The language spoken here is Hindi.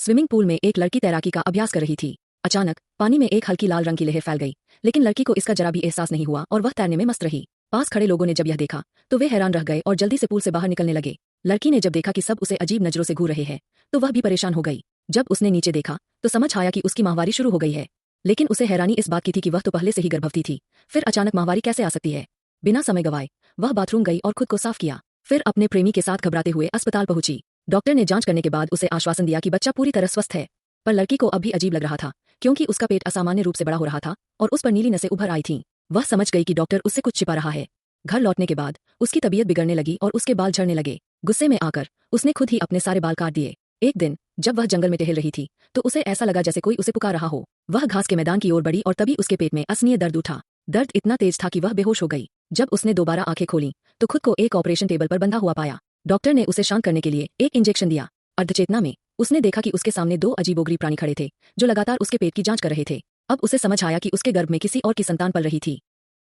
स्विमिंग पूल में एक लड़की तैराकी का अभ्यास कर रही थी। अचानक पानी में एक हल्की लाल रंग की लहर फैल गई, लेकिन लड़की को इसका जरा भी एहसास नहीं हुआ और वह तैरने में मस्त रही। पास खड़े लोगों ने जब यह देखा तो वे हैरान रह गए और जल्दी से पूल से बाहर निकलने लगे। लड़की ने जब देखा कि सब उसे अजीब नजरों से घूर रहे हैं तो वह भी परेशान हो गई। जब उसने नीचे देखा तो समझ आया कि उसकी माहवारी शुरू हो गई है, लेकिन उसे हैरानी इस बात की थी कि वह तो पहले से ही गर्भवती थी, फिर अचानक माहवारी कैसे आ सकती है। बिना समय गवाए वह बाथरूम गई और खुद को साफ किया। फिर अपने प्रेमी के साथ घबराते हुए अस्पताल पहुंची। डॉक्टर ने जांच करने के बाद उसे आश्वासन दिया कि बच्चा पूरी तरह स्वस्थ है। पर लड़की को अब भी अजीब लग रहा था, क्योंकि उसका पेट असामान्य रूप से बड़ा हो रहा था और उस पर नीली नसें उभर आई थीं। वह समझ गई कि डॉक्टर उससे कुछ छिपा रहा है। घर लौटने के बाद उसकी तबीयत बिगड़ने लगी और उसके बाल झड़ने लगे। गुस्से में आकर उसने खुद ही अपने सारे बाल काट दिए। एक दिन जब वह जंगल में टहल रही थी तो उसे ऐसा लगा जैसे कोई उसे पुकार रहा हो। वह घास के मैदान की ओर बढ़ी और तभी उसके पेट में असहनीय दर्द उठा। दर्द इतना तेज था कि वह बेहोश हो गई। जब उसने दोबारा आंखें खोलीं तो खुद को एक ऑपरेशन टेबल पर बंधा हुआ पाया। डॉक्टर ने उसे शांत करने के लिए एक इंजेक्शन दिया। अर्धचेतना में उसने देखा कि उसके सामने दो अजीबोगरीब प्राणी खड़े थे जो लगातार उसके पेट की जांच कर रहे थे। अब उसे समझ आया कि उसके गर्भ में किसी और की संतान पल रही थी।